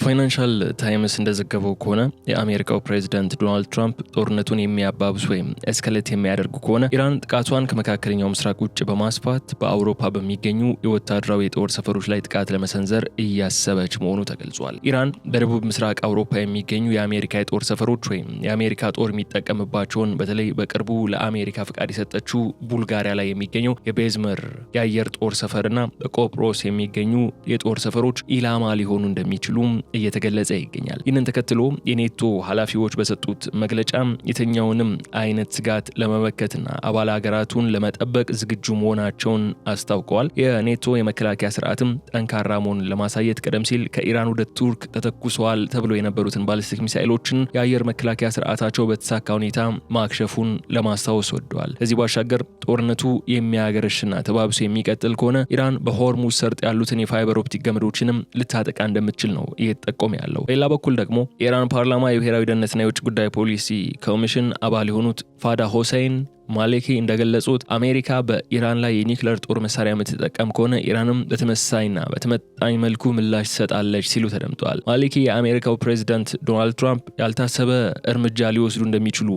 ፋይናንሻል ታይምስ እንደዘገበው ከሆነ የአሜሪካው ፕሬዝዳንት ዶናልድ ትራምፕ ጦርነቱን የሚያባብሱ ወይም ኤስካሌት የሚያደርጉ ከሆነ ኢራን ጥቃቷን ከመካከለኛው ምስራቅ ውጭ በማስፋት በአውሮፓ በሚገኙ የወታደራዊ የጦር ሰፈሮች ላይ ጥቃት ለመሰንዘር እያሰበች መሆኑ ተገልጿል። ኢራን በደቡብ ምስራቅ አውሮፓ የሚገኙ የአሜሪካ የጦር ሰፈሮች ወይም የአሜሪካ ጦር የሚጠቀምባቸውን በተለይ በቅርቡ ለአሜሪካ ፍቃድ የሰጠችው ቡልጋሪያ ላይ የሚገኘው የቤዝመር የአየር ጦር ሰፈርና በቆጵሮስ የሚገኙ የጦር ሰፈሮች ኢላማ ሊሆኑ እንደሚችሉ እየተገለጸ ይገኛል። ይህንን ተከትሎ የኔቶ ኃላፊዎች በሰጡት መግለጫ የትኛውንም አይነት ስጋት ለመመከትና አባል ሀገራቱን ለመጠበቅ ዝግጁ መሆናቸውን አስታውቀዋል። የኔቶ የመከላከያ ስርዓትም ጠንካራ መሆኑን ለማሳየት ቀደም ሲል ከኢራን ወደ ቱርክ ተተኩሰዋል ተብሎ የነበሩትን ባሊስቲክ ሚሳኤሎችን የአየር መከላከያ ስርዓታቸው በተሳካ ሁኔታ ማክሸፉን ለማስታወስ ወደዋል። ከዚህ ባሻገር ጦርነቱ የሚያገረሽና ተባብሶ የሚቀጥል ከሆነ ኢራን በሆርሙዝ ሰርጥ ያሉትን የፋይበር ኦፕቲክ ገመዶችንም ልታጠቃ እንደምትችል ነው እየተጠቆመ ያለው። በሌላ በኩል ደግሞ የኢራን ፓርላማ የብሔራዊ ደህንነትና የውጭ ጉዳይ ፖሊሲ ኮሚሽን አባል የሆኑት ፋዳ ሆሴይን ማሌኪ እንደገለጹት አሜሪካ በኢራን ላይ የኒውክሌር ጦር መሳሪያ የምትጠቀም ከሆነ ኢራንም በተመሳሳይና በተመጣጣኝ መልኩ ምላሽ ትሰጣለች ሲሉ ተደምጠዋል። ማሌኪ የአሜሪካው ፕሬዝዳንት ዶናልድ ትራምፕ ያልታሰበ እርምጃ ሊወስዱ እንደሚችሉ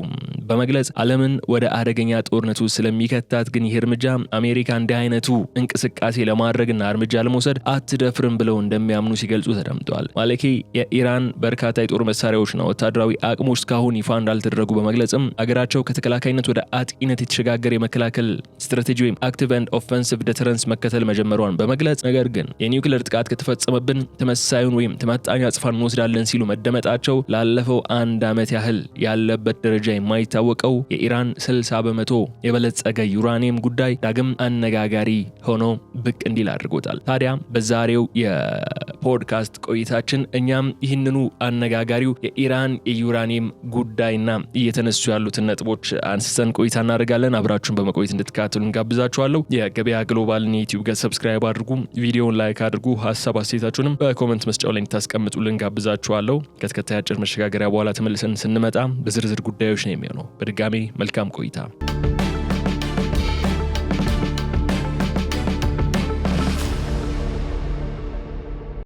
በመግለጽ ዓለምን ወደ አደገኛ ጦርነቱ ስለሚከታት ግን ይህ እርምጃ አሜሪካ እንዲህ አይነቱ እንቅስቃሴ ለማድረግና እርምጃ ለመውሰድ አትደፍርም ብለው እንደሚያምኑ ሲገልጹ ተደምጠዋል። ማሌኪ የኢራን በርካታ የጦር መሳሪያዎችና ወታደራዊ አቅሞች እስካሁን ይፋ እንዳልተደረጉ በመግለጽም አገራቸው ከተከላካይነት ወደ ኢነት የተሸጋገረ የመከላከል ስትራቴጂ ወይም አክቲቭ ኤንድ ኦፌንሲቭ ዲተረንስ መከተል መጀመሯን በመግለጽ ነገር ግን የኒውክሌር ጥቃት ከተፈጸመብን ተመሳሳዩን ወይም ተመጣጣኝ አጽፋን እንወስዳለን ሲሉ መደመጣቸው ላለፈው አንድ ዓመት ያህል ያለበት ደረጃ የማይታወቀው የኢራን 60% የበለጸገ ዩራኒየም ጉዳይ ዳግም አነጋጋሪ ሆኖ ብቅ እንዲል አድርጎታል። ታዲያ በዛሬው የፖድካስት ቆይታችን እኛም ይህንኑ አነጋጋሪው የኢራን የዩራኒየም ጉዳይና እየተነሱ ያሉትን ነጥቦች አንስተን ቆይታ እናደርጋለን። አብራችሁን በመቆየት እንድትከታተሉ እንጋብዛችኋለሁ። የገበያ ግሎባልን የዩቲዩብ ገጽ ሰብስክራይብ አድርጉ፣ ቪዲዮውን ላይክ አድርጉ፣ ሀሳብ አስተያየታችሁንም በኮሜንት መስጫው ላይ እንድታስቀምጡልን እንጋብዛችኋለሁ። ከተከታይ አጭር መሸጋገሪያ በኋላ ተመልሰን ስንመጣ በዝርዝር ጉዳዮች ነው የሚሆነው። በድጋሚ መልካም ቆይታ።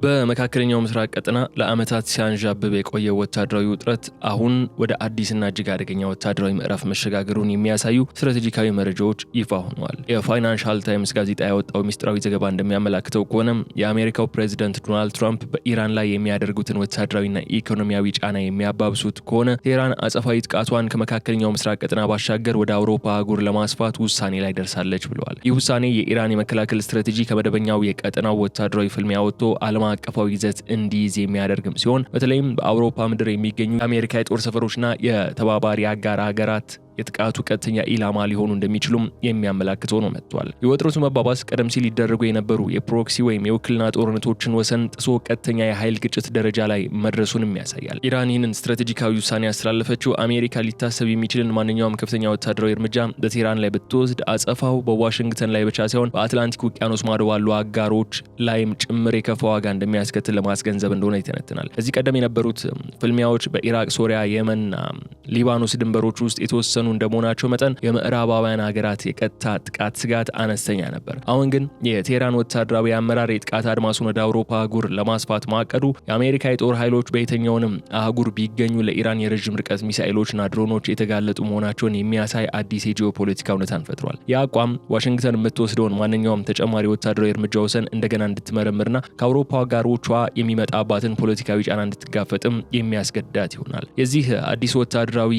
በመካከለኛው ምስራቅ ቀጠና ለዓመታት ሲያንዣብብ የቆየው ወታደራዊ ውጥረት አሁን ወደ አዲስና እጅግ አደገኛ ወታደራዊ ምዕራፍ መሸጋገሩን የሚያሳዩ ስትራቴጂካዊ መረጃዎች ይፋ ሆነዋል። የፋይናንሻል ታይምስ ጋዜጣ ያወጣው ሚስጥራዊ ዘገባ እንደሚያመላክተው ከሆነ የአሜሪካው ፕሬዝዳንት ዶናልድ ትራምፕ በኢራን ላይ የሚያደርጉትን ወታደራዊና ኢኮኖሚያዊ ጫና የሚያባብሱት ከሆነ ቴህራን አጸፋዊ ጥቃቷን ከመካከለኛው ምስራቅ ቀጠና ባሻገር ወደ አውሮፓ አህጉር ለማስፋት ውሳኔ ላይ ደርሳለች ብለዋል። ይህ ውሳኔ የኢራን የመከላከል ስትራቴጂ ከመደበኛው የቀጠናው ወታደራዊ ፍልሚያ ወጥቶ ዓለም አቀፋዊ ይዘት እንዲይዝ የሚያደርግም ሲሆን በተለይም በአውሮፓ ምድር የሚገኙ የአሜሪካ የጦር ሰፈሮችና የተባባሪ አጋር ሀገራት የጥቃቱ ቀጥተኛ ኢላማ ሊሆኑ እንደሚችሉም የሚያመላክት ሆኖ መጥቷል። የውጥረቱ መባባስ ቀደም ሲል ሊደረጉ የነበሩ የፕሮክሲ ወይም የውክልና ጦርነቶችን ወሰን ጥሶ ቀጥተኛ የኃይል ግጭት ደረጃ ላይ መድረሱንም ያሳያል። ኢራን ይህንን ስትራቴጂካዊ ውሳኔ ያስተላለፈችው አሜሪካ ሊታሰብ የሚችልን ማንኛውም ከፍተኛ ወታደራዊ እርምጃ በቴህራን ላይ ብትወስድ አጸፋው በዋሽንግተን ላይ ብቻ ሳይሆን በአትላንቲክ ውቅያኖስ ማዶ ባሉ አጋሮች ላይም ጭምር የከፋ ዋጋ እንደሚያስከትል ለማስገንዘብ እንደሆነ ይተነትናል። ከዚህ ቀደም የነበሩት ፍልሚያዎች በኢራቅ፣ ሶሪያ፣ የመንና ሊባኖስ ድንበሮች ውስጥ የተወሰኑ እንደመሆናቸው መጠን የምዕራባውያን ሀገራት የቀጥታ ጥቃት ስጋት አነስተኛ ነበር። አሁን ግን የቴህራን ወታደራዊ አመራር የጥቃት አድማሱን ወደ አውሮፓ አህጉር ለማስፋት ማቀዱ የአሜሪካ የጦር ኃይሎች በየትኛውንም አህጉር ቢገኙ ለኢራን የረዥም ርቀት ሚሳኤሎችና ድሮኖች የተጋለጡ መሆናቸውን የሚያሳይ አዲስ የጂኦፖለቲካ እውነታን ፈጥሯል። የአቋም ዋሽንግተን የምትወስደውን ማንኛውም ተጨማሪ ወታደራዊ እርምጃ ወሰን እንደገና እንድትመረምርና ከአውሮፓ አጋሮቿ የሚመጣባትን ፖለቲካዊ ጫና እንድትጋፈጥም የሚያስገድዳት ይሆናል። የዚህ አዲስ ወታደራዊ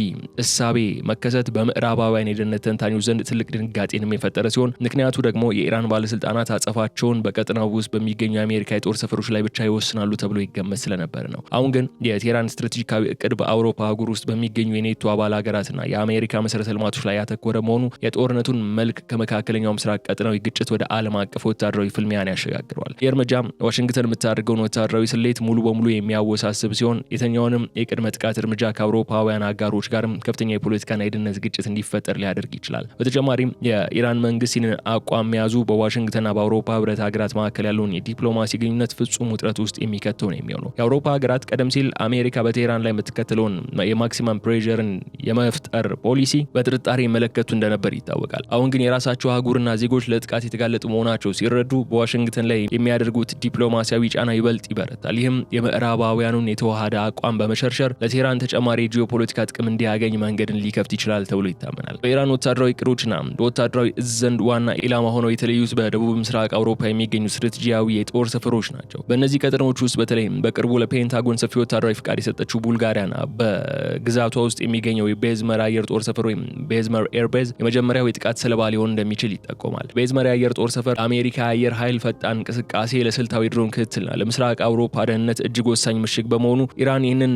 እሳቤ መከሰት በምዕራባውያን የደህንነት ተንታኞች ዘንድ ትልቅ ድንጋጤንም የፈጠረ ሲሆን ምክንያቱ ደግሞ የኢራን ባለስልጣናት አጸፋቸውን በቀጠናው ውስጥ በሚገኙ የአሜሪካ የጦር ሰፈሮች ላይ ብቻ ይወስናሉ ተብሎ ይገመት ስለነበር ነው። አሁን ግን የቴህራን ስትራቴጂካዊ እቅድ በአውሮፓ አህጉር ውስጥ በሚገኙ የኔቶ አባል ሀገራትና የአሜሪካ መሰረተ ልማቶች ላይ ያተኮረ መሆኑ የጦርነቱን መልክ ከመካከለኛው ምስራቅ ቀጠናዊ ግጭት ወደ ዓለም አቀፍ ወታደራዊ ፍልሚያን ያሸጋግረዋል። ይህ እርምጃ ዋሽንግተን የምታደርገውን ወታደራዊ ስሌት ሙሉ በሙሉ የሚያወሳስብ ሲሆን የትኛውንም የቅድመ ጥቃት እርምጃ ከአውሮፓውያን አጋሮቿ አመራሮች ጋርም ከፍተኛ የፖለቲካና የደህንነት ግጭት እንዲፈጠር ሊያደርግ ይችላል። በተጨማሪም የኢራን መንግስት ይህንን አቋም መያዙ በዋሽንግተንና በአውሮፓ ህብረት ሀገራት መካከል ያለውን የዲፕሎማሲ ግንኙነት ፍጹም ውጥረት ውስጥ የሚከተው ነው የሚሆነው። የአውሮፓ ሀገራት ቀደም ሲል አሜሪካ በቴህራን ላይ የምትከተለውን የማክሲመም ፕሬዠርን የመፍጠር ፖሊሲ በጥርጣሬ ይመለከቱ እንደነበር ይታወቃል። አሁን ግን የራሳቸው አህጉርና ዜጎች ለጥቃት የተጋለጡ መሆናቸው ሲረዱ በዋሽንግተን ላይ የሚያደርጉት ዲፕሎማሲያዊ ጫና ይበልጥ ይበረታል። ይህም የምዕራባውያኑን የተዋሃደ አቋም በመሸርሸር ለቴህራን ተጨማሪ ጂኦፖለቲካ ጥቅም እንዲያገኝ መንገድን ሊከፍት ይችላል ተብሎ ይታመናል። በኢራን ወታደራዊ እቅዶችና በወታደራዊ እዝ ዘንድ ዋና ኢላማ ሆነው የተለዩት በደቡብ ምስራቅ አውሮፓ የሚገኙ ስትራቴጂያዊ የጦር ሰፈሮች ናቸው። በእነዚህ ቀጠናዎች ውስጥ በተለይም በቅርቡ ለፔንታጎን ሰፊ ወታደራዊ ፍቃድ የሰጠችው ቡልጋሪያና በግዛቷ ውስጥ የሚገኘው የቤዝመር አየር ጦር ሰፈር ወይም ቤዝመር ኤርቤዝ የመጀመሪያው የጥቃት ሰለባ ሊሆን እንደሚችል ይጠቆማል። ቤዝመር የአየር ጦር ሰፈር አሜሪካ አየር ኃይል ፈጣን እንቅስቃሴ ለስልታዊ ድሮን ክትትልና ለምስራቅ አውሮፓ ደህንነት እጅግ ወሳኝ ምሽግ በመሆኑ ኢራን ይህንን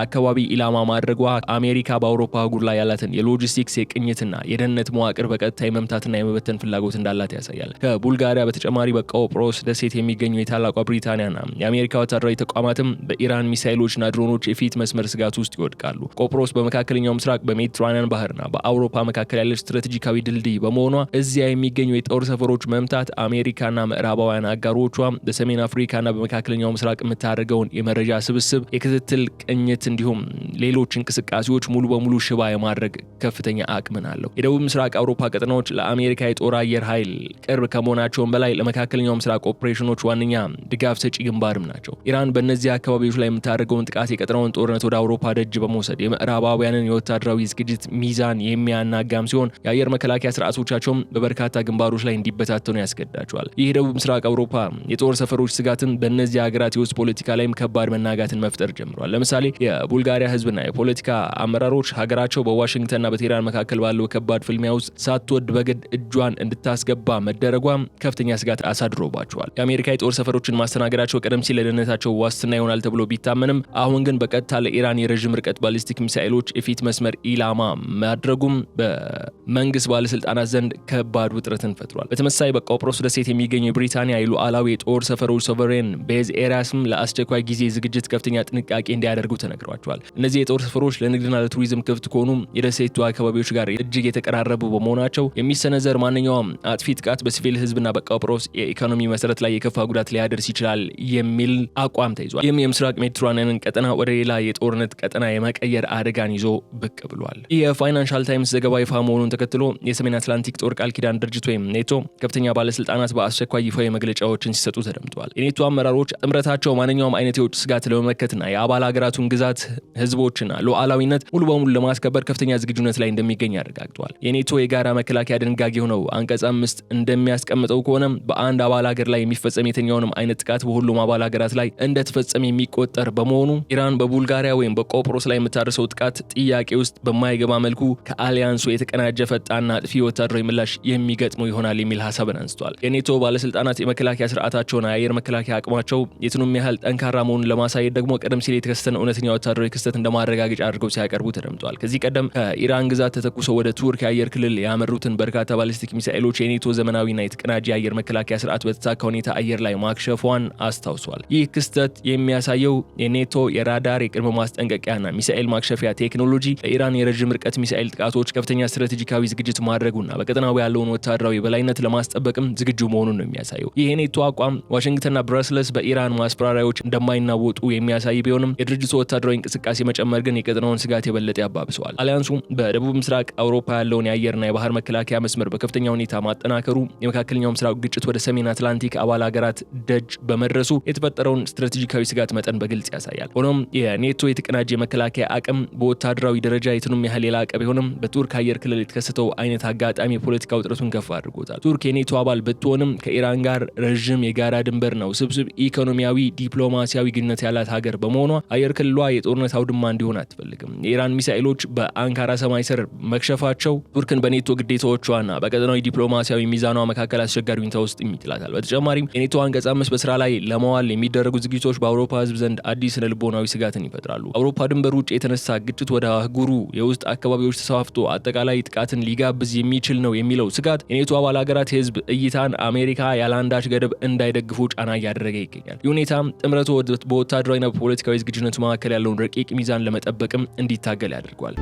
አካባቢ ኢላማ ማድረጓ አሜሪካ በአውሮፓ አህጉር ላይ ያላትን የሎጂስቲክስ የቅኝትና የደህንነት መዋቅር በቀጥታ የመምታትና የመበተን ፍላጎት እንዳላት ያሳያል። ከቡልጋሪያ በተጨማሪ በቆጵሮስ ደሴት የሚገኙ የታላቋ ብሪታንያና የአሜሪካ ወታደራዊ ተቋማትም በኢራን ሚሳይሎችና ድሮኖች የፊት መስመር ስጋት ውስጥ ይወድቃሉ። ቆጵሮስ በመካከለኛው ምስራቅ በሜዲትራኒያን ባህርና በአውሮፓ መካከል ያለች ስትራቴጂካዊ ድልድይ በመሆኗ እዚያ የሚገኙ የጦር ሰፈሮች መምታት አሜሪካና ምዕራባውያን አጋሮቿ በሰሜን አፍሪካና በመካከለኛው ምስራቅ የምታደርገውን የመረጃ ስብስብ፣ የክትትል ቅኝት እንዲሁም ሌሎች እንቅስቃሴዎች ሙሉ በሙሉ ሽባ የማድረግ ከፍተኛ አቅምን አለው። የደቡብ ምስራቅ አውሮፓ ቀጠናዎች ለአሜሪካ የጦር አየር ኃይል ቅርብ ከመሆናቸውም በላይ ለመካከለኛው ምስራቅ ኦፕሬሽኖች ዋነኛ ድጋፍ ሰጪ ግንባርም ናቸው። ኢራን በእነዚህ አካባቢዎች ላይ የምታደርገውን ጥቃት የቀጠናውን ጦርነት ወደ አውሮፓ ደጅ በመውሰድ የምዕራባውያንን የወታደራዊ ዝግጅት ሚዛን የሚያናጋም ሲሆን የአየር መከላከያ ስርዓቶቻቸውም በበርካታ ግንባሮች ላይ እንዲበታተኑ ያስገድዳቸዋል። ይህ ደቡብ ምስራቅ አውሮፓ የጦር ሰፈሮች ስጋትን በእነዚህ ሀገራት የውስጥ ፖለቲካ ላይም ከባድ መናጋትን መፍጠር ጀምሯል። ለምሳሌ የቡልጋሪያ ህዝብና የፖለቲካ አመራሮች ሀገራቸው በዋሽንግተንና በቴህራን መካከል ባለው ከባድ ፍልሚያ ውስጥ ሳትወድ በግድ እጇን እንድታስገባ መደረጓም ከፍተኛ ስጋት አሳድሮባቸዋል። የአሜሪካ የጦር ሰፈሮችን ማስተናገዳቸው ቀደም ሲል ለደህንነታቸው ዋስትና ይሆናል ተብሎ ቢታመንም አሁን ግን በቀጥታ ለኢራን የረዥም ርቀት ባሊስቲክ ሚሳኤሎች የፊት መስመር ኢላማ ማድረጉም በመንግስት ባለስልጣናት ዘንድ ከባድ ውጥረትን ፈጥሯል። በተመሳሳይ በቆጵሮስ ደሴት የሚገኙ የብሪታንያ የሉዓላዊ የጦር ሰፈሮች ሶቨሬን ቤዝ ኤሪያስም ለአስቸኳይ ጊዜ ዝግጅት ከፍተኛ ጥንቃቄ እንዲያደርጉ ተነግሯቸዋል። እነዚህ የጦር ሰፈሮች ለንግድና ለቱሪዝም ክፍት ከሆኑ የደሴቱ አካባቢዎች ጋር እጅግ የተቀራረቡ በመሆናቸው የሚሰነዘር ማንኛውም አጥፊ ጥቃት በሲቪል ህዝብና በቆጵሮስ የኢኮኖሚ መሰረት ላይ የከፋ ጉዳት ሊያደርስ ይችላል የሚል አቋም ተይዟል። ይህም የምስራቅ ሜዲትራኒያንን ቀጠና ወደ ሌላ የጦርነት ቀጠና የመቀየር አደጋን ይዞ ብቅ ብሏል። ይህ የፋይናንሻል ታይምስ ዘገባ ይፋ መሆኑን ተከትሎ የሰሜን አትላንቲክ ጦር ቃል ኪዳን ድርጅት ወይም ኔቶ ከፍተኛ ባለስልጣናት በአስቸኳይ ይፋዊ መግለጫዎችን ሲሰጡ ተደምጠዋል። የኔቶ አመራሮች ጥምረታቸው ማንኛውም አይነት የውጭ ስጋት ለመመከትና የአባል ሀገራቱን ግዛት ህዝቦችና ሉዓላዊነት ሙሉ በሙሉ ለማስከበር ከፍተኛ ዝግጁነት ላይ እንደሚገኝ አረጋግጠዋል። የኔቶ የጋራ መከላከያ ድንጋጌ ሆነው አንቀጽ 5 እንደሚያስቀምጠው ከሆነ በአንድ አባል ሀገር ላይ የሚፈጸም የትኛውንም አይነት ጥቃት በሁሉም አባል ሀገራት ላይ እንደተፈጸመ የሚቆጠር በመሆኑ ኢራን በቡልጋሪያ ወይም በቆጵሮስ ላይ የምታደርሰው ጥቃት ጥያቄ ውስጥ በማይገባ መልኩ ከአሊያንሱ የተቀናጀ ፈጣንና አጥፊ ወታደራዊ ምላሽ የሚገጥመው ይሆናል የሚል ሀሳብን አንስቷል። የኔቶ ባለስልጣናት የመከላከያ ስርዓታቸውና የአየር መከላከያ አቅማቸው የቱንም ያህል ጠንካራ መሆኑን ለማሳየት ደግሞ ቀደም ሲል የተከሰተን እውነተኛ ወታደራዊ ክስተት እንደማረጋገጫ አድርገው ሲያቀርቡ ተደምጧል። ከዚህ ቀደም ከኢራን ግዛት ተተኩሰው ወደ ቱርክ የአየር ክልል ያመሩትን በርካታ ባሊስቲክ ሚሳኤሎች የኔቶ ዘመናዊና የተቀናጀ የአየር መከላከያ ስርዓት በተሳካ ሁኔታ አየር ላይ ማክሸፏን አስታውሷል። ይህ ክስተት የሚያሳየው የኔቶ የራዳር የቅድመ ማስጠንቀቂያና ሚሳኤል ማክሸፊያ ቴክኖሎጂ ለኢራን የረዥም ርቀት ሚሳኤል ጥቃቶች ከፍተኛ ስትራቴጂካዊ ዝግጅት ማድረጉና በቀጠናው ያለውን ወታደራዊ በላይነት ለማስጠበቅም ዝግጁ መሆኑን ነው የሚያሳየው። ይህ የኔቶ አቋም ዋሽንግተንና ብራስልስ በኢራን ማስፈራሪያዎች እንደማይናወጡ የሚያሳይ ቢሆንም የድርጅቱ ወታደራዊ እንቅስቃሴ መጨመር ግን የቀጠናውን ስጋት የበለጠ ያባብሰዋል። አሊያንሱ በደቡብ ምስራቅ አውሮፓ ያለውን የአየርና የባህር መከላከያ መስመር በከፍተኛ ሁኔታ ማጠናከሩ የመካከለኛው ምስራቅ ግጭት ወደ ሰሜን አትላንቲክ አባል ሀገራት ደጅ በመድረሱ የተፈጠረውን ስትራቴጂካዊ ስጋት መጠን በግልጽ ያሳያል። ሆኖም የኔቶ የተቀናጀ የመከላከያ አቅም በወታደራዊ ደረጃ የቱንም ያህል የላቀ ቢሆንም በቱርክ አየር ክልል የተከሰተው አይነት አጋጣሚ የፖለቲካ ውጥረቱን ከፍ አድርጎታል። ቱርክ የኔቶ አባል ብትሆንም ከኢራን ጋር ረዥም የጋራ ድንበር ነው ስብስብ ኢኮኖሚያዊ፣ ዲፕሎማሲያዊ ግንኙነት ያላት ሀገር በመሆኗ አየር ክልሏ የጦርነት አውድማ እንዲሆን አትፈልግም። የኢራን ሚሳኤሎች በአንካራ ሰማይ ስር መክሸፋቸው ቱርክን በኔቶ ግዴታዎቿና በቀጠናዊ ዲፕሎማሲያዊ ሚዛኗ መካከል አስቸጋሪ ሁኔታ ውስጥ ይጥላታል። በተጨማሪም የኔቶ አንቀጽ 5 በስራ ላይ ለመዋል የሚደረጉ ዝግጅቶች በአውሮፓ ህዝብ ዘንድ አዲስ ልቦናዊ ስጋትን ይፈጥራሉ። አውሮፓ ድንበር ውጭ የተነሳ ግጭት ወደ አህጉሩ የውስጥ አካባቢዎች ተስፋፍቶ አጠቃላይ ጥቃትን ሊጋብዝ የሚችል ነው የሚለው ስጋት የኔቶ አባል ሀገራት የህዝብ እይታን አሜሪካ ያለአንዳች ገደብ እንዳይደግፉ ጫና እያደረገ ይገኛል። ይህ ሁኔታም ጥምረቱ በወታደራዊና በፖለቲካዊ ዝግጁነት መካከል ያለውን ረቂቅ ሚዛን ለመጠበቅም እንዲታገል ያደርጓል።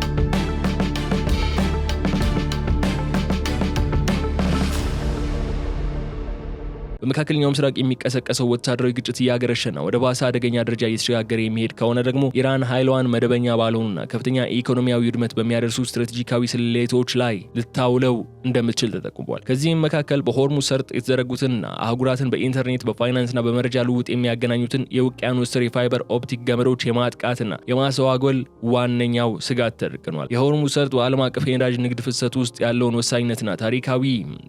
በመካከለኛው ምስራቅ የሚቀሰቀሰው ወታደራዊ ግጭት እያገረሸ ነው ወደ ባሰ አደገኛ ደረጃ እየተሸጋገረ የሚሄድ ከሆነ ደግሞ ኢራን ኃይሏን መደበኛ ባልሆኑና ከፍተኛ ኢኮኖሚያዊ ውድመት በሚያደርሱ ስትራቴጂካዊ ስሌቶች ላይ ልታውለው እንደምትችል ተጠቁሟል። ከዚህም መካከል በሆርሙዝ ሰርጥ የተዘረጉትንና አህጉራትን በኢንተርኔት በፋይናንስና በመረጃ ልውውጥ የሚያገናኙትን የውቅያኖስ ስር የፋይበር ኦፕቲክ ገመዶች የማጥቃትና የማስተዋጎል ዋነኛው ስጋት ተደቅኗል። የሆርሙዝ ሰርጥ በዓለም አቀፍ የነዳጅ ንግድ ፍሰት ውስጥ ያለውን ወሳኝነትና ታሪካዊ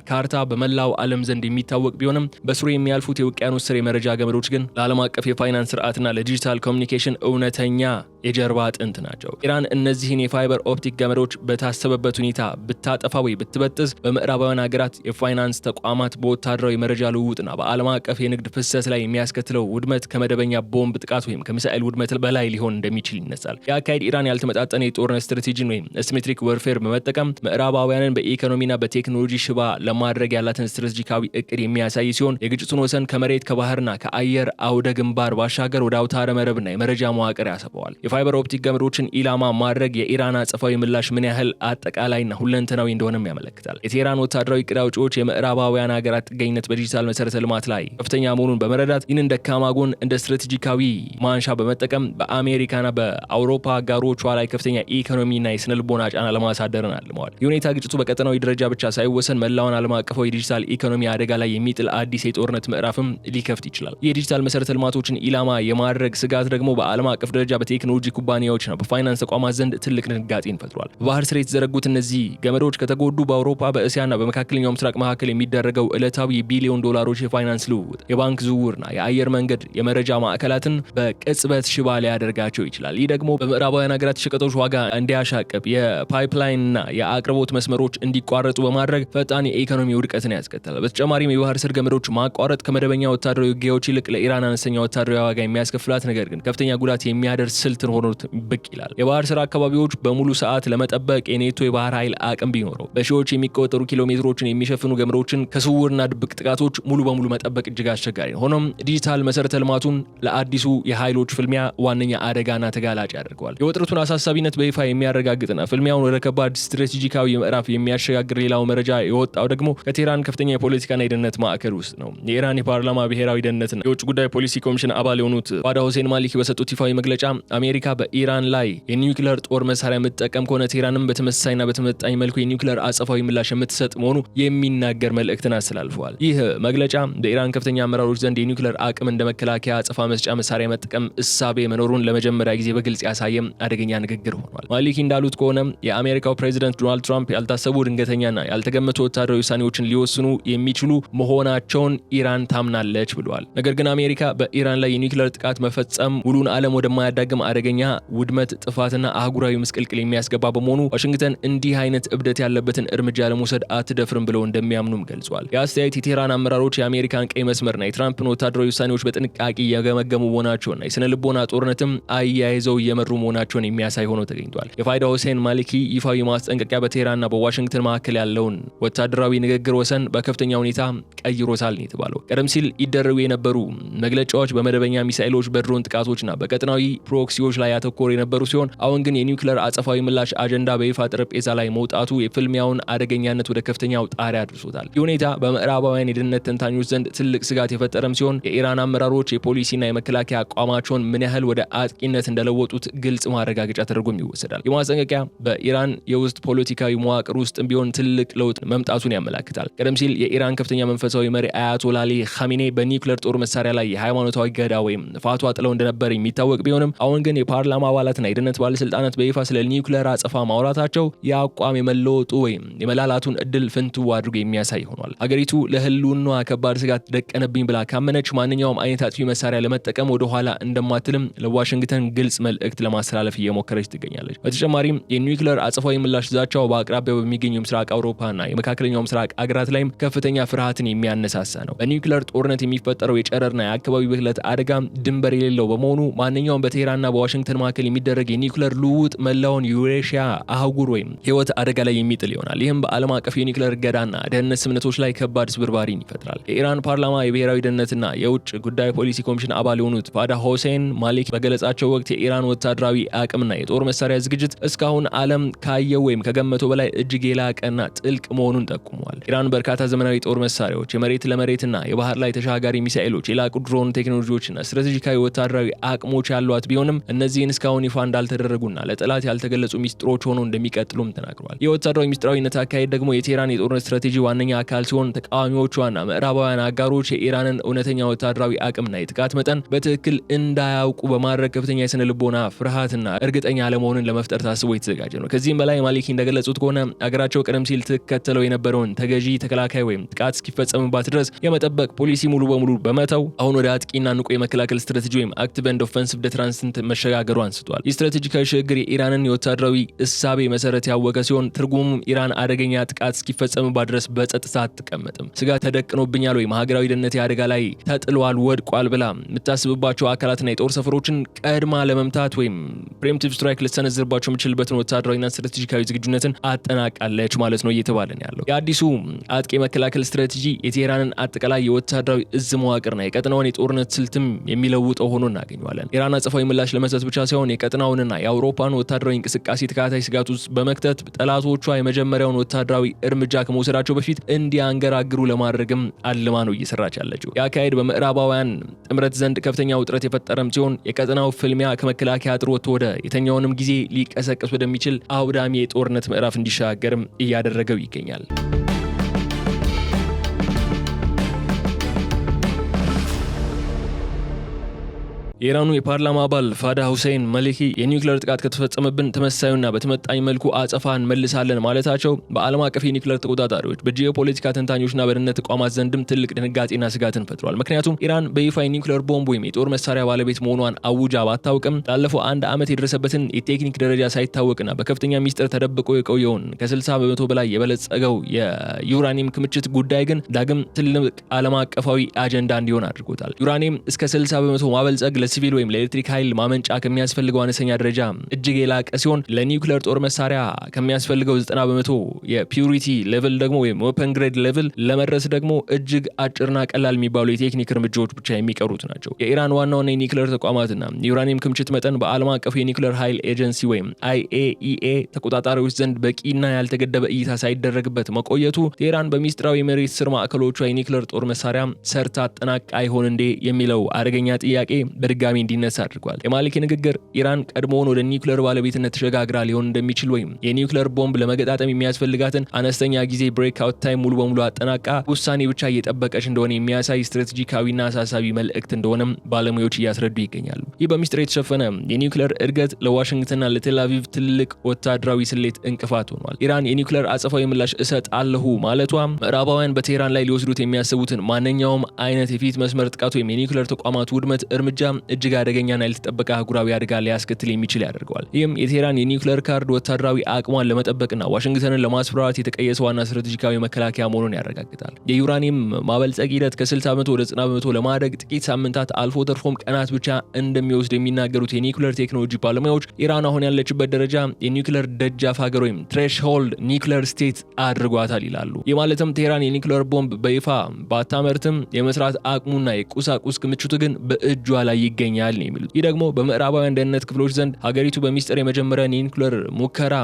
ካርታ በመላው ዓለም ዘንድ የሚታወቅ ቢሆንም በስሩ የሚያልፉት የውቅያኖስ ስር የመረጃ ገመዶች ግን ለዓለም አቀፍ የፋይናንስ ስርዓትና ለዲጂታል ኮሚኒኬሽን እውነተኛ የጀርባ አጥንት ናቸው። ኢራን እነዚህን የፋይበር ኦፕቲክ ገመዶች በታሰበበት ሁኔታ ብታጠፋ ወይ ብትበጥስ በምዕራባውያን ሀገራት የፋይናንስ ተቋማት በወታደራዊ መረጃ ልውውጥና በዓለም አቀፍ የንግድ ፍሰት ላይ የሚያስከትለው ውድመት ከመደበኛ ቦምብ ጥቃት ወይም ከሚሳኤል ውድመት በላይ ሊሆን እንደሚችል ይነሳል። የአካሄድ ኢራን ያልተመጣጠነ የጦርነት ስትራቴጂን ወይም አሲሜትሪክ ወርፌር በመጠቀም ምዕራባውያንን በኢኮኖሚና በቴክኖሎጂ ሽባ ለማድረግ ያላትን ስትራቴጂካዊ እቅድ የሚያሳይ ሲሆን የግጭቱን ወሰን ከመሬት ከባህርና ከአየር አውደ ግንባር ባሻገር ወደ አውታረ መረብና የመረጃ መዋቅር ያሰፋዋል። የፋይበር ኦፕቲክ ገመዶችን ኢላማ ማድረግ የኢራን አጸፋዊ ምላሽ ምን ያህል አጠቃላይና ሁለንተናዊ እንደሆነም ያመለክታል። የቴህራን ወታደራዊ ዕቅድ አውጪዎች የምዕራባውያን ሀገራት ጥገኝነት በዲጂታል መሰረተ ልማት ላይ ከፍተኛ መሆኑን በመረዳት ይህንን ደካማ ጎን እንደ ስትራቴጂካዊ ማንሻ በመጠቀም በአሜሪካና በአውሮፓ አጋሮቿ ላይ ከፍተኛ ኢኮኖሚና የስነ ልቦና ጫና ለማሳደርን አልመዋል። ይህ ሁኔታ ግጭቱ በቀጠናዊ ደረጃ ብቻ ሳይወሰን መላውን ዓለም አቀፋዊ የዲጂታል ኢኮኖሚ አደጋ ላይ የሚጥል አዲስ የጦርነት ምዕራፍም ሊከፍት ይችላል። የዲጂታል መሰረተ ልማቶችን ኢላማ የማድረግ ስጋት ደግሞ በዓለም አቀፍ ደረጃ በቴክኖሎጂ ኩባንያዎችና በፋይናንስ ተቋማት ዘንድ ትልቅ ድንጋጤን ፈጥሯል። በባህር ስር የተዘረጉት እነዚህ ገመዶች ከተጎዱ በአውሮፓ በእስያና በመካከለኛው ምስራቅ መካከል የሚደረገው ዕለታዊ የቢሊዮን ዶላሮች የፋይናንስ ልውውጥ፣ የባንክ ዝውውርና የአየር መንገድ የመረጃ ማዕከላትን በቅጽበት ሽባ ሊያደርጋቸው ይችላል። ይህ ደግሞ በምዕራባውያን ሀገራት ሸቀጦች ዋጋ እንዲያሻቅብ፣ የፓይፕላይንና የአቅርቦት መስመሮች እንዲቋረጡ በማድረግ ፈጣን የኢኮኖሚ ውድቀትን ያስከትላል። በተጨማሪም የባህር ስር ገመዶች ማቋረጥ ከመደበኛ ወታደራዊ ውጊያዎች ይልቅ ለኢራን አነስተኛ ወታደራዊ ዋጋ የሚያስከፍላት ነገር ግን ከፍተኛ ጉዳት የሚያደርስ ስልትን ሆኖ ብቅ ይላል። የባህር ስር አካባቢዎች በሙሉ ሰዓት ለመጠበቅ የኔቶ የባህር ኃይል አቅም ቢኖረው በሺዎች የሚቆጠሩ ኪሎ ሜትሮችን የሚሸፍኑ ገመዶችን ከስውርና ድብቅ ጥቃቶች ሙሉ በሙሉ መጠበቅ እጅግ አስቸጋሪ ነው። ሆኖም ዲጂታል መሰረተ ልማቱን ለአዲሱ የኃይሎች ፍልሚያ ዋነኛ አደጋና ተጋላጭ ያደርገዋል። የውጥረቱን አሳሳቢነት በይፋ የሚያረጋግጥና ፍልሚያውን ወደ ከባድ ስትራቴጂካዊ ምዕራፍ የሚያሸጋግር ሌላው መረጃ የወጣው ደግሞ ከቴህራን ከፍተኛ የፖለቲካና የደህንነት ማዕከል ውስጥ ነው። የኢራን የፓርላማ ብሔራዊ ደህንነትና የውጭ ጉዳይ ፖሊሲ ኮሚሽን አባል የሆኑት ፋዳ ሁሴን ማሊኪ በሰጡት ይፋዊ መግለጫ አሜሪካ በኢራን ላይ የኒውክሌር ጦር መሳሪያ የምትጠቀም ከሆነ ቴህራንም በተመሳሳይና በተመጣጣኝ መልኩ የኒውክሌር አጸፋዊ ምላሽ የምትሰጥ መሆኑ የሚናገር መልእክትን አስተላልፈዋል። ይህ መግለጫ በኢራን ከፍተኛ አመራሮች ዘንድ የኒውክሌር አቅም እንደ መከላከያ አጸፋ መስጫ መሳሪያ መጠቀም እሳቤ መኖሩን ለመጀመሪያ ጊዜ በግልጽ ያሳየም አደገኛ ንግግር ሆኗል። ማሊኪ እንዳሉት ከሆነ የአሜሪካው ፕሬዚደንት ዶናልድ ትራምፕ ያልታሰቡ ድንገተኛና ያልተገመቱ ወታደራዊ ውሳኔዎችን ሊወስኑ የሚችሉ መሆናቸውን ኢራን ታምናለች ብለዋል። ነገር ግን አሜሪካ በኢራን ላይ የኒውክሌር ጥቃት መፈጸም ሙሉን ዓለም ወደማያዳግም አደገኛ ውድመት፣ ጥፋትና አህጉራዊ ምስቅልቅል የሚያስገባ በመሆኑ ዋሽንግተን እንዲህ አይነት እብደት ያለበትን እርምጃ ለመውሰድ አትደፍርም ብለው እንደሚያምኑም ገልጿል። የአስተያየት የቴህራን አመራሮች የአሜሪካን ቀይ መስመርና የትራምፕን ወታደራዊ ውሳኔዎች በጥንቃቄ እየገመገሙ መሆናቸውና የስነ ልቦና ጦርነትም አያይዘው እየመሩ መሆናቸውን የሚያሳይ ሆኖ ተገኝቷል። የፋይዳ ሁሴን ማሊኪ ይፋዊ ማስጠንቀቂያ በቴህራንና በዋሽንግተን መካከል ያለውን ወታደራዊ ንግግር ወሰን በከፍተኛ ሁኔታ ቀይሮታል ነው የተባለው። ቀደም ሲል ይደረጉ የነበሩ መግለጫዎች በመደበኛ ሚሳኤሎች፣ በድሮን ጥቃቶችና በቀጠናዊ ፕሮክሲዎች ላይ ያተኮሩ የነበሩ ሲሆን አሁን ግን የኒውክሌር አጸፋዊ ምላሽ አጀንዳ በይፋ ጠረጴዛ ላይ መውጣቱ የፍልሚያውን አደገኛነት ወደ ከፍተኛው ጣሪያ አድርሶታል። ይህ ሁኔታ በምዕራባውያን የደህንነት ተንታኞች ዘንድ ትልቅ ስጋት የፈጠረም ሲሆን የኢራን አመራሮች የፖሊሲና የመከላከያ አቋማቸውን ምን ያህል ወደ አጥቂነት እንደለወጡት ግልጽ ማረጋገጫ ተደርጎም ይወሰዳል። የማስጠንቀቂያ በኢራን የውስጥ ፖለቲካዊ መዋቅር ውስጥ ቢሆን ትልቅ ለውጥ መምጣቱን ያመላክታል። ቀደም ሲል የኢራን ከፍተኛ መንፈሳዊ መሪ አያቶላ አሊ ኻሜኔ በኒውክሌር ጦር መሳሪያ ላይ የሃይማኖታዊ ገዳ ወይም ፋቷ ጥለው እንደነበር የሚታወቅ ቢሆንም አሁን ግን የፓርላማ አባላትና የደህንነት ባለስልጣናት በይፋ ስለ ኒውክሌር አጸፋ ማውራታቸው የአቋም የመለወጡ ወይም የመላላቱን እድል ፍንትው አድርጎ የሚያሳይ ሆኗል። አገሪቱ ለህልውናዋ ከባድ ስጋት ደቀነብኝ ብላ ካመነች ማንኛውም አይነት አጥፊ መሳሪያ ለመጠቀም ወደ ኋላ እንደማትልም ለዋሽንግተን ግልጽ መልእክት ለማስተላለፍ እየሞከረች ትገኛለች። በተጨማሪም የኒውክሌር አጸፋዊ ምላሽ ዛቻው በአቅራቢያው በሚገኙ ምስራቅ አውሮፓና የመካከለኛው ምስራቅ አገራት ላይም ከፍተኛ ፍርሃትን የሚያነሳሳ የተነሳ ነው። በኒውክሌር ጦርነት የሚፈጠረው የጨረርና የአካባቢ ብክለት አደጋ ድንበር የሌለው በመሆኑ ማንኛውም በቴህራንና በዋሽንግተን መካከል የሚደረግ የኒውክሌር ልውውጥ መላውን ዩሬሽያ አህጉር ወይም ህይወት አደጋ ላይ የሚጥል ይሆናል። ይህም በዓለም አቀፍ የኒውክሌር እገዳና ደህንነት ስምምነቶች ላይ ከባድ ስብርባሪን ይፈጥራል። የኢራን ፓርላማ የብሔራዊ ደህንነትና የውጭ ጉዳይ ፖሊሲ ኮሚሽን አባል የሆኑት ፋዳ ሁሴን ማሊክ በገለጻቸው ወቅት የኢራን ወታደራዊ አቅምና የጦር መሳሪያ ዝግጅት እስካሁን ዓለም ካየው ወይም ከገመተው በላይ እጅግ የላቀና ጥልቅ መሆኑን ጠቁመዋል። ኢራን በርካታ ዘመናዊ ጦር መሳሪያዎች፣ የመሬት ለመሬትና የባህር ላይ ተሻጋሪ ሚሳኤሎች፣ የላቁ ድሮን ቴክኖሎጂዎችና ስትራቴጂካዊ ወታደራዊ አቅሞች ያሏት ቢሆንም እነዚህን እስካሁን ይፋ እንዳልተደረጉና ለጠላት ያልተገለጹ ሚስጥሮች ሆነው እንደሚቀጥሉም ተናግረዋል። የወታደራዊ ሚስጥራዊነት አካሄድ ደግሞ የቴህራን የጦርነት ስትራቴጂ ዋነኛ አካል ሲሆን ተቃዋሚዎቿና ምዕራባውያን አጋሮች የኢራንን እውነተኛ ወታደራዊ አቅምና የጥቃት መጠን በትክክል እንዳያውቁ በማድረግ ከፍተኛ የስነ ልቦና ፍርሃትና እርግጠኛ አለመሆንን ለመፍጠር ታስቦ የተዘጋጀ ነው። ከዚህም በላይ ማሊኪ እንደገለጹት ከሆነ አገራቸው ቀደም ሲል ትከተለው የነበረውን ተገዢ ተከላካይ ወይም ጥቃት እስኪፈጸምባት ድረስ የመጠበቅ ፖሊሲ ሙሉ በሙሉ በመተው አሁን ወደ አጥቂና ንቁ የመከላከል ስትራቴጂ ወይም አክቲቭ ኤንድ ኦፌንሲቭ ዲተረንስ መሸጋገሩ አንስቷል። ይህ ስትራቴጂካዊ ሽግግር የኢራንን የወታደራዊ እሳቤ መሰረት ያወቀ ሲሆን ትርጉሙም ኢራን አደገኛ ጥቃት እስኪፈጸምባት ድረስ በጸጥታ አትቀመጥም። ስጋት ተደቅኖብኛል ወይም ሀገራዊ ደህንነት አደጋ ላይ ተጥሏል፣ ወድቋል ብላ የምታስብባቸው አካላትና የጦር ሰፈሮችን ቀድማ ለመምታት ወይም ፕሪኤምፕቲቭ ስትራይክ ልትሰነዝርባቸው የምችልበትን ወታደራዊና ስትራቴጂካዊ ዝግጁነትን አጠናቃለች ማለት ነው እየተባለ ነው ያለው። የአዲሱ አጥቂ መከላከል ስትራቴጂ የቴህራንን አጠቃላይ የወታደራዊ እዝ መዋቅርና የቀጠናውን የጦርነት ስልትም የሚለውጠው ሆኖ እናገኘዋለን። ኢራን አጸፋዊ ምላሽ ለመስጠት ብቻ ሳይሆን የቀጠናውንና የአውሮፓን ወታደራዊ እንቅስቃሴ ተከታታይ ስጋት ውስጥ በመክተት ጠላቶቿ የመጀመሪያውን ወታደራዊ እርምጃ ከመውሰዳቸው በፊት እንዲያንገራግሩ ለማድረግም አልማ ነው እየሰራች ያለችው። የአካሄድ በምዕራባውያን ጥምረት ዘንድ ከፍተኛ ውጥረት የፈጠረም ሲሆን የቀጠናው ፍልሚያ ከመከላከያ አጥር ወጥቶ ወደ የተኛውንም ጊዜ ሊቀሰቀስ ወደሚችል አውዳሚ የጦርነት ምዕራፍ እንዲሻገርም እያደረገው ይገኛል። የኢራኑ የፓርላማ አባል ፋዳ ሁሴን ማሊኪ የኒውክሌር ጥቃት ከተፈጸመብን ተመሳዩና በተመጣኝ መልኩ አጸፋ እንመልሳለን ማለታቸው በዓለም አቀፍ የኒውክሌር ተቆጣጣሪዎች፣ በጂኦፖለቲካ ተንታኞችና በደህንነት ተቋማት ዘንድም ትልቅ ድንጋጤና ስጋትን ፈጥሯል። ምክንያቱም ኢራን በይፋ የኒውክሌር ቦምብ ወይም የጦር መሳሪያ ባለቤት መሆኗን አውጃ ባታውቅም ላለፈው አንድ ዓመት የደረሰበትን የቴክኒክ ደረጃ ሳይታወቅና በከፍተኛ ሚስጥር ተደብቆ የቆየውን ከ60 በመቶ በላይ የበለጸገው የዩራኒየም ክምችት ጉዳይ ግን ዳግም ትልቅ ዓለም አቀፋዊ አጀንዳ እንዲሆን አድርጎታል። ዩራኒየም እስከ 60 በመቶ ማበልጸግ ሲቪል ወይም ለኤሌክትሪክ ኃይል ማመንጫ ከሚያስፈልገው አነስተኛ ደረጃ እጅግ የላቀ ሲሆን ለኒውክሌር ጦር መሳሪያ ከሚያስፈልገው 90% የፒዩሪቲ ሌቭል ደግሞ ወይም ኦፐን ግሬድ ሌቭል ለመድረስ ደግሞ እጅግ አጭርና ቀላል የሚባሉ የቴክኒክ እርምጃዎች ብቻ የሚቀሩት ናቸው። የኢራን ዋናውና የኒውክሌር ተቋማትና የዩራኒየም ክምችት መጠን በዓለም አቀፉ የኒውክሌር ኃይል ኤጀንሲ ወይም IAEA ተቆጣጣሪዎች ዘንድ በቂና ያልተገደበ እይታ ሳይደረግበት መቆየቱ ቴህራን በሚስጥራዊ የመሬት ስር ማዕከሎቿ የኒውክሌር ጦር መሳሪያ ሰርታ አጠናቃ ይሆን እንዴ የሚለው አደገኛ ጥያቄ በድጋሚ እንዲነሳ አድርጓል። የማሊኪ ንግግር ኢራን ቀድሞውን ወደ ኒውክሌር ባለቤትነት ተሸጋግራ ሊሆን እንደሚችል ወይም የኒውክሌር ቦምብ ለመገጣጠም የሚያስፈልጋትን አነስተኛ ጊዜ ብሬክአውት ታይም ሙሉ በሙሉ አጠናቃ ውሳኔ ብቻ እየጠበቀች እንደሆነ የሚያሳይ ስትራቴጂካዊና አሳሳቢ መልእክት እንደሆነም ባለሙያዎች እያስረዱ ይገኛሉ። ይህ በሚስጥር የተሸፈነ የኒውክሌር እድገት ለዋሽንግተንና ለቴል አቪቭ ትልቅ ወታደራዊ ስሌት እንቅፋት ሆኗል። ኢራን የኒውክሌር አጸፋዊ ምላሽ እሰጣለሁ ማለቷ ምዕራባውያን በቴህራን ላይ ሊወስዱት የሚያስቡትን ማንኛውም አይነት የፊት መስመር ጥቃት ወይም የኒውክሌር ተቋማት ውድመት እርምጃ እጅግ አደገኛና ያልተጠበቀ አህጉራዊ አደጋ ሊያስከትል የሚችል ያደርገዋል። ይህም የቴህራን የኒውክሌር ካርድ ወታደራዊ አቅሟን ለመጠበቅና ዋሽንግተንን ለማስፈራራት የተቀየሰ ዋና ስትራቴጂካዊ መከላከያ መሆኑን ያረጋግጣል። የዩራኒየም ማበልጸግ ሂደት ከ60 በመቶ ወደ 90 በመቶ ለማድረግ ጥቂት ሳምንታት አልፎ ተርፎም ቀናት ብቻ እንደሚወስድ የሚናገሩት የኒውክሌር ቴክኖሎጂ ባለሙያዎች ኢራን አሁን ያለችበት ደረጃ የኒውክሌር ደጃፍ ሀገር ወይም ትሬሽሆልድ ኒውክሌር ስቴት አድርጓታል ይላሉ። ይህ ማለትም ቴህራን የኒውክሌር ቦምብ በይፋ ባታመርትም የመስራት አቅሙና የቁሳቁስ ክምችቱ ግን በእጇ ላይ ይገኛል ነው የሚሉት። ይህ ደግሞ በምዕራባውያን ደህንነት ክፍሎች ዘንድ ሀገሪቱ በሚስጥር የመጀመሪያን የኒውክሌር ሙከራ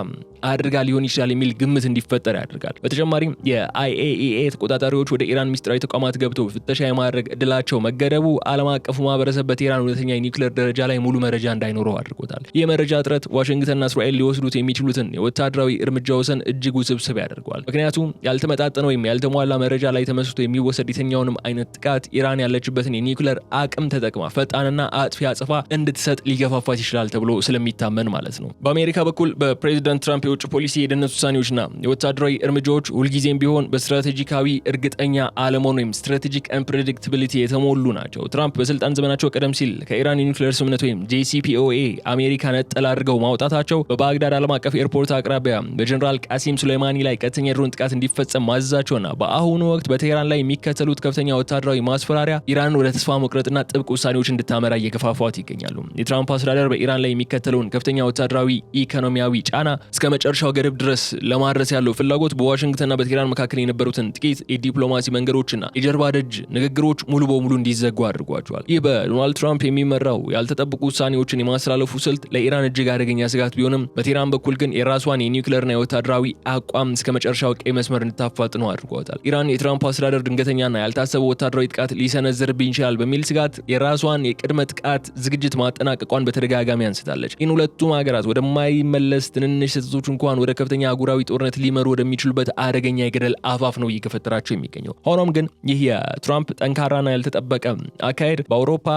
አድርጋ ሊሆን ይችላል የሚል ግምት እንዲፈጠር ያደርጋል። በተጨማሪም የIAEA ተቆጣጣሪዎች ወደ ኢራን ሚስጥራዊ ተቋማት ገብተው ፍተሻ የማድረግ እድላቸው መገደቡ ዓለም አቀፉ ማህበረሰብ በቴህራን እውነተኛ የኒውክሌር ደረጃ ላይ ሙሉ መረጃ እንዳይኖረው አድርጎታል። ይህ መረጃ እጥረት ዋሽንግተንና እስራኤል ሊወስዱት የሚችሉትን የወታደራዊ እርምጃ ወሰን እጅግ ውስብስብ ያደርገዋል። ምክንያቱም ያልተመጣጠነ ወይም ያልተሟላ መረጃ ላይ ተመስርቶ የሚወሰድ የትኛውንም አይነት ጥቃት ኢራን ያለችበትን የኒውክሌር አቅም ተጠቅማ ፈጣንና ጠንካራና አጥፊ አጸፋ እንድትሰጥ ሊገፋፋት ይችላል ተብሎ ስለሚታመን ማለት ነው። በአሜሪካ በኩል በፕሬዚዳንት ትራምፕ የውጭ ፖሊሲ የደህንነት ውሳኔዎችና የወታደራዊ እርምጃዎች ሁልጊዜም ቢሆን በስትራቴጂካዊ እርግጠኛ አለመሆን ወይም ስትራቴጂክ አንፕሬዲክታቢሊቲ የተሞሉ ናቸው። ትራምፕ በስልጣን ዘመናቸው ቀደም ሲል ከኢራን የኒውክሌር ስምምነት ወይም JCPOA አሜሪካ ነጠል አድርገው ማውጣታቸው፣ በባግዳድ ዓለም አቀፍ ኤርፖርት አቅራቢያ በጀነራል ቃሲም ሱሌማኒ ላይ ቀጥተኛ የድሮን ጥቃት እንዲፈጸም ማዘዛቸውና በአሁኑ ወቅት በቴህራን ላይ የሚከተሉት ከፍተኛ ወታደራዊ ማስፈራሪያ ኢራን ወደ ተስፋ መቁረጥና ጥብቅ ውሳኔዎች እንድታመራ እየገፋፏት ይገኛሉ። የትራምፕ አስተዳደር በኢራን ላይ የሚከተለውን ከፍተኛ ወታደራዊ ኢኮኖሚያዊ ጫና እስከ መጨረሻው ገደብ ድረስ ለማድረስ ያለው ፍላጎት በዋሽንግተንና በቴህራን መካከል የነበሩትን ጥቂት የዲፕሎማሲ መንገዶችና የጀርባ ደጅ ንግግሮች ሙሉ በሙሉ እንዲዘጉ አድርጓቸዋል። ይህ በዶናልድ ትራምፕ የሚመራው ያልተጠበቁ ውሳኔዎችን የማስተላለፉ ስልት ለኢራን እጅግ አደገኛ ስጋት ቢሆንም በቴህራን በኩል ግን የራሷን የኒውክሌርና የወታደራዊ አቋም እስከ መጨረሻው ቀይ መስመር እንድታፋጥነው አድርጓታል። ኢራን የትራምፕ አስተዳደር ድንገተኛና ያልታሰበ ወታደራዊ ጥቃት ሊሰነዝርብኝ ይችላል በሚል ስጋት የራሷን የቅድመ ጥቃት ዝግጅት ማጠናቀቋን በተደጋጋሚ አንስታለች። ይህን ሁለቱም ሀገራት ወደማይመለስ ትንንሽ ስህተቶች እንኳን ወደ ከፍተኛ አህጉራዊ ጦርነት ሊመሩ ወደሚችሉበት አደገኛ የገደል አፋፍ ነው እየከፈተራቸው የሚገኘው። ሆኖም ግን ይህ የትራምፕ ጠንካራና ያልተጠበቀ አካሄድ በአውሮፓ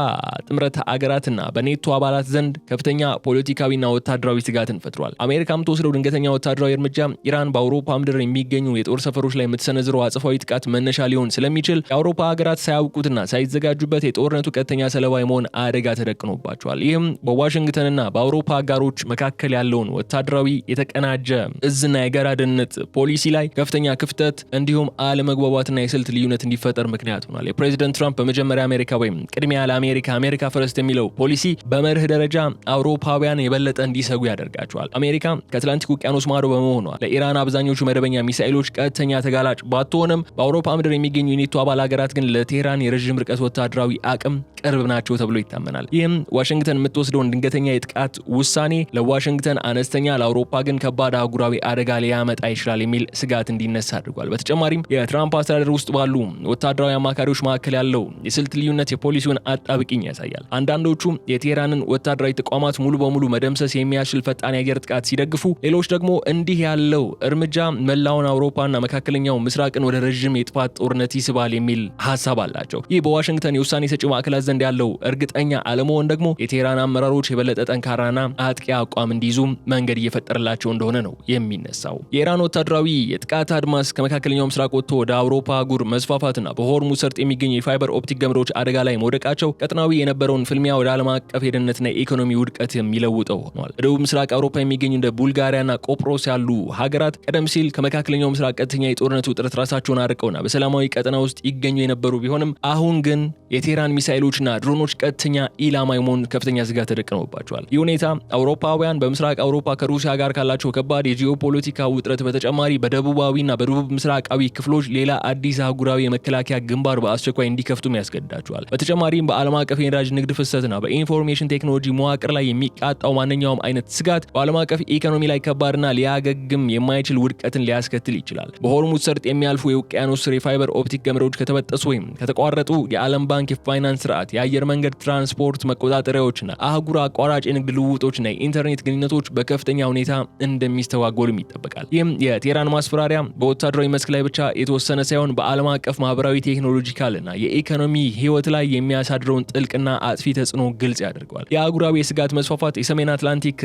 ጥምረት ሀገራትና በኔቶ አባላት ዘንድ ከፍተኛ ፖለቲካዊና ወታደራዊ ስጋትን ፈጥሯል። አሜሪካም ተወስደው ድንገተኛ ወታደራዊ እርምጃ ኢራን በአውሮፓ ምድር የሚገኙ የጦር ሰፈሮች ላይ የምትሰነዝረው አጸፋዊ ጥቃት መነሻ ሊሆን ስለሚችል የአውሮፓ ሀገራት ሳያውቁትና ሳይዘጋጁበት የጦርነቱ ቀጥተኛ ሰለባ የመሆን አደጋ ተደቅኖባቸዋል። ይህም በዋሽንግተንና በአውሮፓ አጋሮች መካከል ያለውን ወታደራዊ የተቀናጀ እዝና የጋራ ደህንነት ፖሊሲ ላይ ከፍተኛ ክፍተት እንዲሁም አለመግባባትና የስልት ልዩነት እንዲፈጠር ምክንያት ሆኗል። የፕሬዚደንት ትራምፕ በመጀመሪያ አሜሪካ ወይም ቅድሚያ ለአሜሪካ አሜሪካ ፈረስት የሚለው ፖሊሲ በመርህ ደረጃ አውሮፓውያን የበለጠ እንዲሰጉ ያደርጋቸዋል። አሜሪካ ከአትላንቲክ ውቅያኖስ ማዶ በመሆኗ ለኢራን አብዛኞቹ መደበኛ ሚሳኤሎች ቀጥተኛ ተጋላጭ ባትሆንም በአውሮፓ ምድር የሚገኙ የኔቶ አባል ሀገራት ግን ለቴህራን የረዥም ርቀት ወታደራዊ አቅም ቅርብ ናቸው ተብሎ ይታመናል። ይህም ዋሽንግተን የምትወስደውን ድንገተኛ የጥቃት ውሳኔ ለዋሽንግተን አነስተኛ፣ ለአውሮፓ ግን ከባድ አህጉራዊ አደጋ ሊያመጣ ይችላል የሚል ስጋት እንዲነሳ አድርጓል። በተጨማሪም የትራምፕ አስተዳደር ውስጥ ባሉ ወታደራዊ አማካሪዎች መካከል ያለው የስልት ልዩነት የፖሊሲውን አጣብቂኝ ያሳያል። አንዳንዶቹ የቴህራንን ወታደራዊ ተቋማት ሙሉ በሙሉ መደምሰስ የሚያስችል ፈጣን የአየር ጥቃት ሲደግፉ፣ ሌሎች ደግሞ እንዲህ ያለው እርምጃ መላውን አውሮፓና መካከለኛው ምስራቅን ወደ ረዥም የጥፋት ጦርነት ይስባል የሚል ሀሳብ አላቸው። ይህ በዋሽንግተን የውሳኔ ሰጪ ማዕከላት ዘንድ ያለው እርግጠኛ አለመሆን ደግሞ የቴህራን አመራሮች የበለጠ ጠንካራና አጥቂ አቋም እንዲይዙ መንገድ እየፈጠረላቸው እንደሆነ ነው የሚነሳው። የኢራን ወታደራዊ የጥቃት አድማስ ከመካከለኛው ምስራቅ ወጥቶ ወደ አውሮፓ አህጉር መስፋፋትና በሆርሙዝ ሰርጥ የሚገኙ የፋይበር ኦፕቲክ ገመዶች አደጋ ላይ መውደቃቸው ቀጠናዊ የነበረውን ፍልሚያ ወደ ዓለም አቀፍ የደህንነትና የኢኮኖሚ ውድቀት የሚለውጠው ሆኗል። በደቡብ ምስራቅ አውሮፓ የሚገኙ እንደ ቡልጋሪያና ቆጵሮስ ያሉ ሀገራት ቀደም ሲል ከመካከለኛው ምስራቅ ቀጥተኛ የጦርነት ውጥረት ራሳቸውን አርቀውና በሰላማዊ ቀጠና ውስጥ ይገኙ የነበሩ ቢሆንም አሁን ግን የቴህራን ሚሳኤሎችና ድሮኖች ቀጥተኛ ኢላማ የመሆን ከፍተኛ ስጋት ተደቅነውባቸዋል። ይህ ሁኔታ አውሮፓውያን በምስራቅ አውሮፓ ከሩሲያ ጋር ካላቸው ከባድ የጂኦፖለቲካ ውጥረት በተጨማሪ በደቡባዊና በደቡብ ምስራቃዊ ክፍሎች ሌላ አዲስ አህጉራዊ የመከላከያ ግንባር በአስቸኳይ እንዲከፍቱም ያስገድዳቸዋል። በተጨማሪም በዓለም አቀፍ የነዳጅ ንግድ ፍሰትና በኢንፎርሜሽን ቴክኖሎጂ መዋቅር ላይ የሚቃጣው ማንኛውም አይነት ስጋት በዓለም አቀፍ ኢኮኖሚ ላይ ከባድና ሊያገግም የማይችል ውድቀትን ሊያስከትል ይችላል። በሆርሙዝ ሰርጥ የሚያልፉ የውቅያኖስ ስር የፋይበር ኦፕቲክ ገመዶች ከተበጠሱ ወይም ከተቋረጡ የዓለም ባንክ የፋይናንስ ስርዓት፣ የአየር መንገድ ትራንስፖርት መቆጣጠሪያዎችና አህጉር አቋራጭ የንግድ ልውውጦችና የኢንተርኔት ግንኙነቶች በከፍተኛ ሁኔታ እንደሚስተዋጎልም ይጠበቃል። ይህም የቴህራን ማስፈራሪያ በወታደራዊ መስክ ላይ ብቻ የተወሰነ ሳይሆን በዓለም አቀፍ ማህበራዊ፣ ቴክኖሎጂካልና የኢኮኖሚ ህይወት ላይ የሚያሳድረውን ጥልቅና አጥፊ ተጽዕኖ ግልጽ ያደርገዋል። የአህጉራዊ የስጋት መስፋፋት የሰሜን አትላንቲክ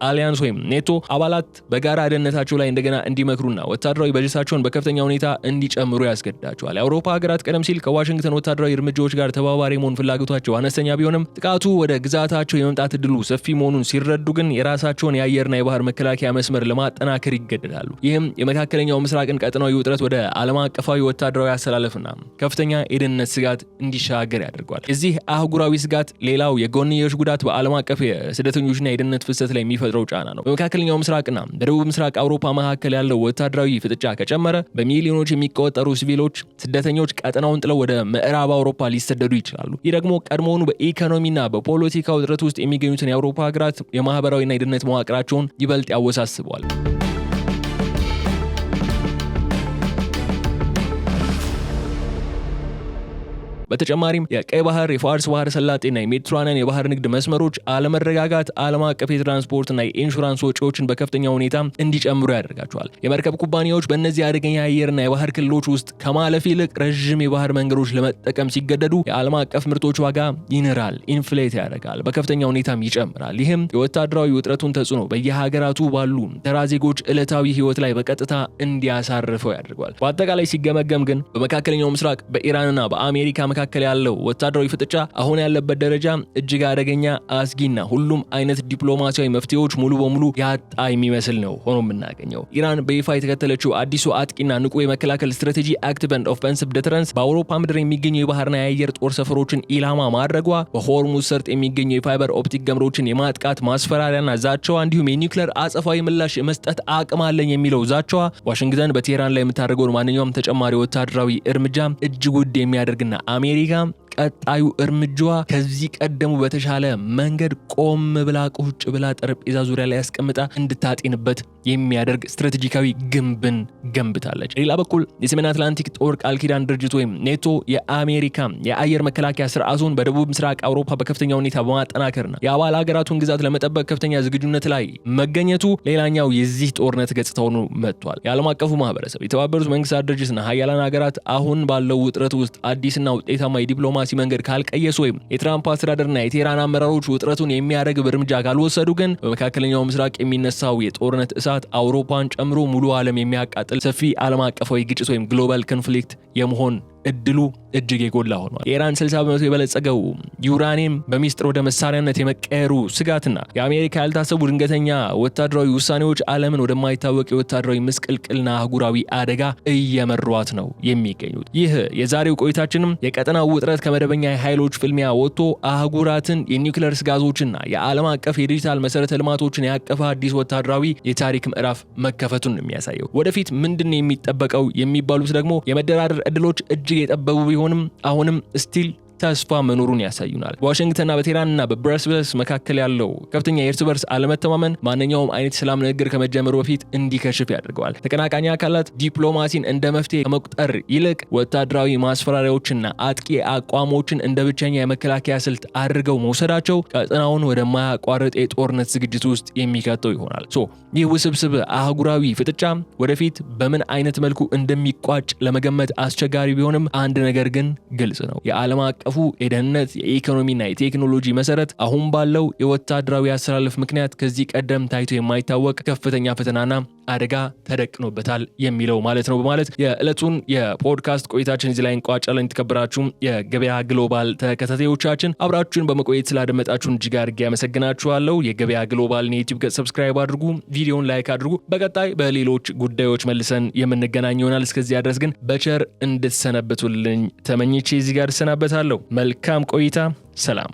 አሊያንስ ወይም ኔቶ አባላት በጋራ ደህንነታቸው ላይ እንደገና እንዲመክሩና ወታደራዊ በጀታቸውን በከፍተኛ ሁኔታ እንዲጨምሩ ያስገድዳቸዋል። የአውሮፓ ሀገራት ቀደም ሲል ከዋሽንግተን ወታደራዊ እርምጃዎች ጋር ተባባሪ መሆን ፍላጎታቸው አነስተኛ ቢሆንም ጥቃቱ ወደ ግዛታቸው የመምጣት እድሉ ሰፊ መሆኑን ሲረዱ ግን የራሳቸውን የአየርና የባህር መከላከያ መስመር ለማጠናከር ይገደዳሉ። ይህም የመካከለኛው ምስራቅን ቀጠናዊ ውጥረት ወደ ዓለም አቀፋዊ ወታደራዊ አሰላለፍና ከፍተኛ የደህንነት ስጋት እንዲሻገር ያደርገዋል። የዚህ አህጉራዊ ስጋት ሌላው የጎንዮሽ ጉዳት በዓለም አቀፍ የስደተኞችና የደህንነት ፍሰት ላይ የሚፈጥረው ጫና ነው። በመካከለኛው ምስራቅና በደቡብ ምስራቅ አውሮፓ መካከል ያለው ወታደራዊ ፍጥጫ ከጨመረ በሚሊዮኖች የሚቆጠሩ ሲቪሎች ስደተኞች ቀጠናውን ጥለው ወደ ምዕራብ አውሮፓ ሊሰደዱ ይችላሉ። ይህ ደግሞ ቀድሞውኑ በኢኮኖሚና በፖለቲካ ውጥረት ውስጥ የሚገኙትን የአውሮፓ ሀገራት የማህበራዊና የደህንነት መዋቅራቸውን ይበልጥ ያወሳስበዋል። በተጨማሪም የቀይ ባህር፣ የፋርስ ባህረ ሰላጤና የሜዲትራኒያን የባህር ንግድ መስመሮች አለመረጋጋት ዓለም አቀፍ የትራንስፖርትና የኢንሹራንስ ወጪዎችን በከፍተኛ ሁኔታ እንዲጨምሩ ያደርጋቸዋል። የመርከብ ኩባንያዎች በእነዚህ አደገኛ የአየርና የባህር ክልሎች ውስጥ ከማለፍ ይልቅ ረዥም የባህር መንገዶች ለመጠቀም ሲገደዱ የዓለም አቀፍ ምርቶች ዋጋ ይንራል፣ ኢንፍሌት ያደርጋል፣ በከፍተኛ ሁኔታም ይጨምራል። ይህም የወታደራዊ ውጥረቱን ተጽዕኖ በየሀገራቱ ባሉ ተራ ዜጎች ዕለታዊ ህይወት ላይ በቀጥታ እንዲያሳርፈው ያደርገዋል። በአጠቃላይ ሲገመገም ግን በመካከለኛው ምስራቅ በኢራንና በአሜሪካ መካከል ያለው ወታደራዊ ፍጥጫ አሁን ያለበት ደረጃ እጅግ አደገኛ፣ አስጊና ሁሉም አይነት ዲፕሎማሲያዊ መፍትሄዎች ሙሉ በሙሉ ያጣ የሚመስል ነው ሆኖ የምናገኘው። ኢራን በይፋ የተከተለችው አዲሱ አጥቂና ንቁ የመከላከል ስትራቴጂ አክቲቭ ኤንድ ኦፌንሲቭ ዲተረንስ በአውሮፓ ምድር የሚገኙ የባህርና የአየር ጦር ሰፈሮችን ኢላማ ማድረጓ፣ በሆርሙዝ ሰርጥ የሚገኙ የፋይበር ኦፕቲክ ገመዶችን የማጥቃት ማስፈራሪያና ዛቻዋ፣ እንዲሁም የኒውክሌር አጸፋዊ ምላሽ የመስጠት አቅም አለኝ የሚለው ዛቻዋ ዋሽንግተን በቴህራን ላይ የምታደርገውን ማንኛውም ተጨማሪ ወታደራዊ እርምጃ እጅግ ውድ የሚያደርግና አሜሪካ ቀጣዩ እርምጃዋ ከዚህ ቀደሙ በተሻለ መንገድ ቆም ብላ ቁጭ ብላ ጠረጴዛ ዙሪያ ላይ ያስቀምጣ እንድታጤንበት የሚያደርግ ስትራቴጂካዊ ግንብን ገንብታለች። ሌላ በኩል የሰሜን አትላንቲክ ጦር ቃል ኪዳን ድርጅት ወይም ኔቶ የአሜሪካ የአየር መከላከያ ስርዓቱን በደቡብ ምስራቅ አውሮፓ በከፍተኛ ሁኔታ በማጠናከርና የአባል ሀገራቱን ግዛት ለመጠበቅ ከፍተኛ ዝግጁነት ላይ መገኘቱ ሌላኛው የዚህ ጦርነት ገጽታ ሆኖ መጥቷል። የዓለም አቀፉ ማህበረሰብ፣ የተባበሩት መንግስታት ድርጅትና ሀያላን ሀገራት አሁን ባለው ውጥረት ውስጥ አዲስና ውጤታማ የዲፕሎማሲ መንገድ ካልቀየሱ ወይም የትራምፕ አስተዳደርና የቴህራን አመራሮች ውጥረቱን የሚያረግብ እርምጃ ካልወሰዱ ግን በመካከለኛው ምስራቅ የሚነሳው የጦርነት እሳት አውሮፓን ጨምሮ ሙሉ ዓለም የሚያቃጥል ሰፊ ዓለም አቀፋዊ ግጭት ወይም ግሎባል ኮንፍሊክት የመሆን እድሉ እጅግ የጎላ ሆኗል። የኢራን 60% የበለጸገው ዩራኒየም በሚስጥር ወደ መሳሪያነት የመቀየሩ ስጋትና የአሜሪካ ያልታሰቡ ድንገተኛ ወታደራዊ ውሳኔዎች ዓለምን ወደማይታወቅ የወታደራዊ ምስቅልቅልና አህጉራዊ አደጋ እየመሯት ነው የሚገኙት። ይህ የዛሬው ቆይታችንም የቀጠናው ውጥረት ከመደበኛ የኃይሎች ፍልሚያ ወጥቶ አህጉራትን የኒውክሌር ስጋቶችና የዓለም አቀፍ የዲጂታል መሰረተ ልማቶችን ያቀፈ አዲስ ወታደራዊ የታሪክ ምዕራፍ መከፈቱን የሚያሳየው። ወደፊት ምንድን የሚጠበቀው የሚባሉት ደግሞ የመደራደር እድሎች እጅግ የጠበቡ ቢሆንም አሁንም ስቲል ተስፋ መኖሩን ያሳዩናል። በዋሽንግተንና በቴህራንና በብራስልስ መካከል ያለው ከፍተኛ የእርስ በርስ አለመተማመን ማንኛውም አይነት ሰላም ንግግር ከመጀመሩ በፊት እንዲከሽፍ ያደርገዋል። ተቀናቃኝ አካላት ዲፕሎማሲን እንደ መፍትሄ ከመቁጠር ይልቅ ወታደራዊ ማስፈራሪያዎችና አጥቂ አቋሞችን እንደ ብቸኛ የመከላከያ ስልት አድርገው መውሰዳቸው ቀጠናውን ወደማያቋርጥ የጦርነት ዝግጅት ውስጥ የሚከተው ይሆናል። ይህ ውስብስብ አህጉራዊ ፍጥጫ ወደፊት በምን አይነት መልኩ እንደሚቋጭ ለመገመት አስቸጋሪ ቢሆንም አንድ ነገር ግን ግልጽ ነው። የዓለም አቀፉ የደህንነት፣ የኢኮኖሚና የቴክኖሎጂ መሰረት አሁን ባለው የወታደራዊ አሰላለፍ ምክንያት ከዚህ ቀደም ታይቶ የማይታወቅ ከፍተኛ ፈተናና አደጋ ተደቅኖበታል የሚለው ማለት ነው በማለት የዕለቱን የፖድካስት ቆይታችን እዚህ ላይ እንቋጫለን። የተከበራችሁ የገበያ ግሎባል ተከታታዮቻችን አብራችሁን በመቆየት ስላደመጣችሁን እጅግ አድርጌ አመሰግናችኋለሁ። የገበያ ግሎባልን የዩቲዩብ ገጽ ሰብስክራይብ አድርጉ፣ ቪዲዮን ላይክ አድርጉ። በቀጣይ በሌሎች ጉዳዮች መልሰን የምንገናኝ ይሆናል። እስከዚያ ድረስ ግን በቸር እንድትሰነበቱልኝ ተመኝቼ እዚህ ጋር እሰናበታለሁ። መልካም ቆይታ። ሰላም።